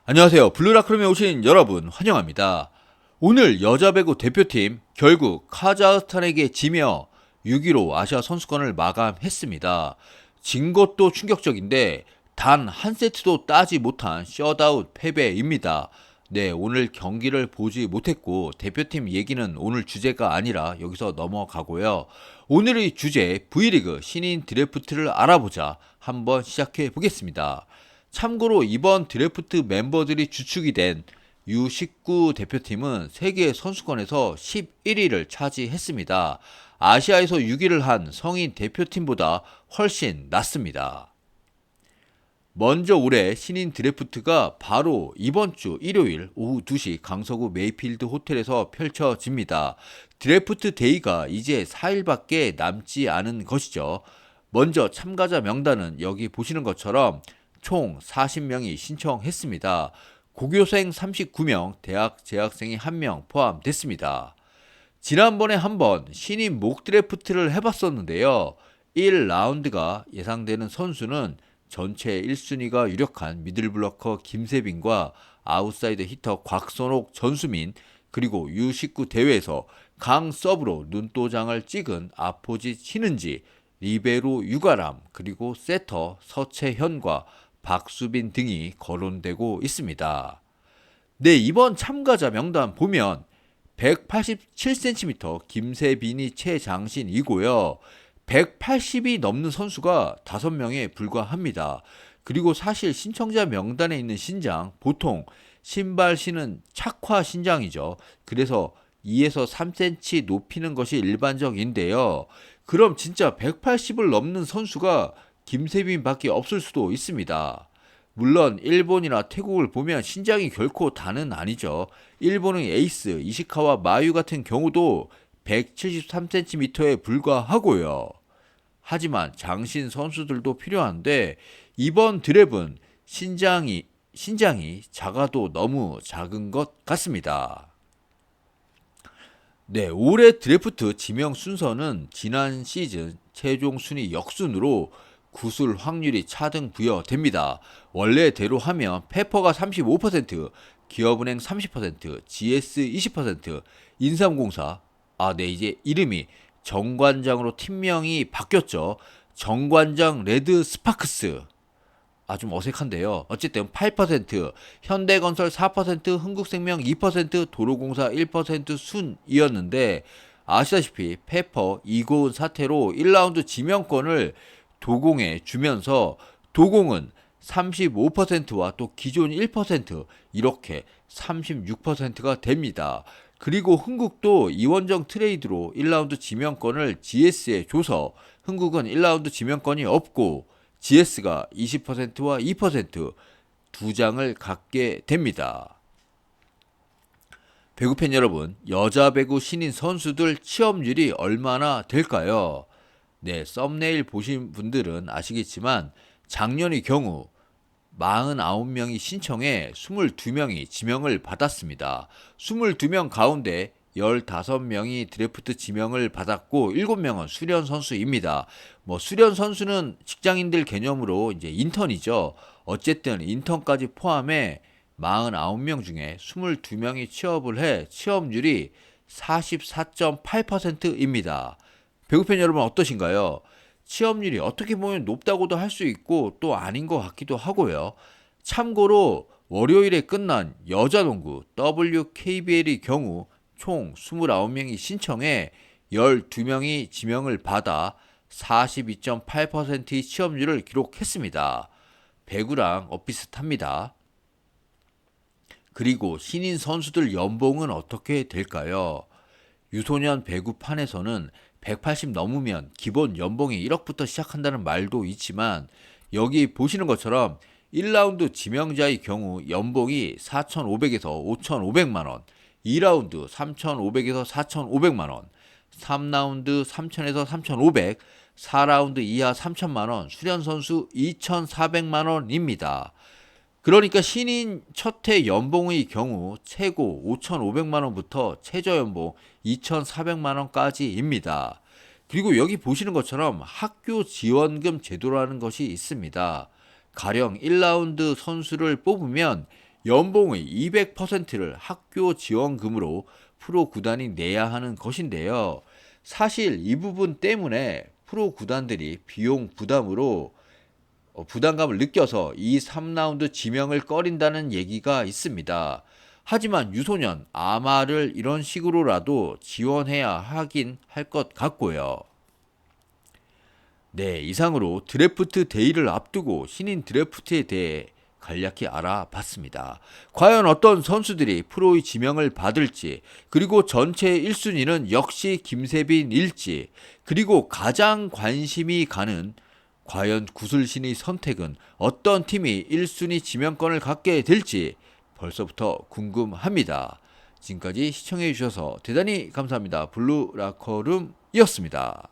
안녕하세요. 블루라크롬에 오신 여러분 환영합니다. 오늘 여자 배구 대표팀 결국 카자흐스탄에게 지며 6위로 아시아 선수권을 마감했습니다. 진 것도 충격적인데 단 한 세트도 따지 못한 셧아웃 패배입니다. 네, 오늘 경기를 보지 못했고 대표팀 얘기는 오늘 주제가 아니라 여기서 넘어가고요. 오늘의 주제 V리그 신인 드래프트를 알아보자 한번 시작해 보겠습니다. 참고로 이번 드래프트 멤버들이 주축이 된 U19 대표팀은 세계 선수권에서 11위를 차지했습니다. 아시아에서 6위를 한 성인 대표팀보다 훨씬 낫습니다. 먼저 올해 신인 드래프트가 바로 이번 주 일요일 오후 2시 강서구 메이필드 호텔에서 펼쳐집니다. 드래프트 데이가 이제 4일밖에 남지 않은 것이죠. 먼저 참가자 명단은 여기 보시는 것처럼 총 40명이 신청했습니다. 고교생 39명, 대학 재학생이 1명 포함됐습니다. 지난번에 한번 신인 목 드래프트를 해봤었는데요. 1라운드가 예상되는 선수는 전체 1순위가 유력한 미들블러커 김세빈과 아웃사이드 히터 곽선옥 전수민, 그리고 U19 대회에서 강 서브로 눈도장을 찍은 아포짓 신은지, 리베로 유가람, 그리고 세터 서채현과 박수빈 등이 거론되고 있습니다. 네, 이번 참가자 명단 보면 187cm 김세빈이 최장신이고요. 180이 넘는 선수가 5명에 불과합니다. 그리고 사실 신청자 명단에 있는 신장, 보통 신발 신은 착화 신장이죠. 그래서 2에서 3cm 높이는 것이 일반적인데요. 그럼 진짜 180을 넘는 선수가 김세빈밖에 없을 수도 있습니다. 물론 일본이나 태국을 보면 신장이 결코 다는 아니죠. 일본의 에이스 이시카와 마유 같은 경우도 173cm에 불과하고요. 하지만 장신 선수들도 필요한데 이번 드랩은 신장이 작아도 너무 작은 것 같습니다. 네, 올해 드래프트 지명 순서는 지난 시즌 최종 순위 역순으로 구술 확률이 차등 부여됩니다. 원래대로 하면 페퍼가 35%, 기업은행 30%, GS 20%, 인삼공사, 네, 이제 이름이 정관장으로 팀명이 바뀌었죠. 정관장 레드 스파크스. 좀 어색한데요. 어쨌든 8%, 현대건설 4%, 흥국생명 2%, 도로공사 1% 순이었는데 아시다시피 페퍼 이고은 사태로 1라운드 지명권을 도공에 주면서 도공은 35%와 또 기존 1% 이렇게 36%가 됩니다. 그리고 흥국도 이원정 트레이드로 1라운드 지명권을 GS에 줘서 흥국은 1라운드 지명권이 없고 GS가 20%와 2%두 장을 갖게 됩니다. 배구팬 여러분, 여자 배구 신인 선수들 취업률이 얼마나 될까요? 네, 썸네일 보신 분들은 아시겠지만 작년의 경우 49명이 신청해 22명이 지명을 받았습니다. 22명 가운데 15명이 드래프트 지명을 받았고 7명은 수련 선수입니다. 수련 선수는 직장인들 개념으로 이제 인턴이죠. 어쨌든 인턴까지 포함해 49명 중에 22명이 취업을 해 취업률이 44.8%입니다. 배구팬 여러분 어떠신가요? 취업률이 어떻게 보면 높다고도 할 수 있고 또 아닌 것 같기도 하고요. 참고로 월요일에 끝난 여자농구 WKBL의 경우 총 29명이 신청해 12명이 지명을 받아 42.8%의 취업률을 기록했습니다. 배구랑 엇비슷합니다. 그리고 신인 선수들 연봉은 어떻게 될까요? 유소년 배구판에서는 180 넘으면 기본 연봉이 1억부터 시작한다는 말도 있지만 여기 보시는 것처럼 1라운드 지명자의 경우 연봉이 4,500에서 5,500만원, 2라운드 3,500에서 4,500만원, 3라운드 3,000에서 3,500, 4라운드 이하 3,000만원, 수련선수 2,400만원입니다. 그러니까 신인 첫해 연봉의 경우 최고 5,500만원부터 최저연봉 2,400만원까지입니다. 그리고 여기 보시는 것처럼 학교 지원금 제도라는 것이 있습니다. 가령 1라운드 선수를 뽑으면 연봉의 200%를 학교 지원금으로 프로 구단이 내야 하는 것인데요. 사실 이 부분 때문에 프로 구단들이 비용 부담으로 부담감을 느껴서 이 3라운드 지명을 꺼린다는 얘기가 있습니다. 하지만 유소년 아마를 이런 식으로라도 지원해야 하긴 할 것 같고요. 네, 이상으로 드래프트 데이를 앞두고 신인 드래프트에 대해 간략히 알아봤습니다. 과연 어떤 선수들이 프로의 지명을 받을지, 그리고 전체 1순위는 역시 김세빈일지, 그리고 가장 관심이 가는 과연 구슬신의 선택은 어떤 팀이 1순위 지명권을 갖게 될지 벌써부터 궁금합니다. 지금까지 시청해주셔서 대단히 감사합니다. 블루라커룸이었습니다.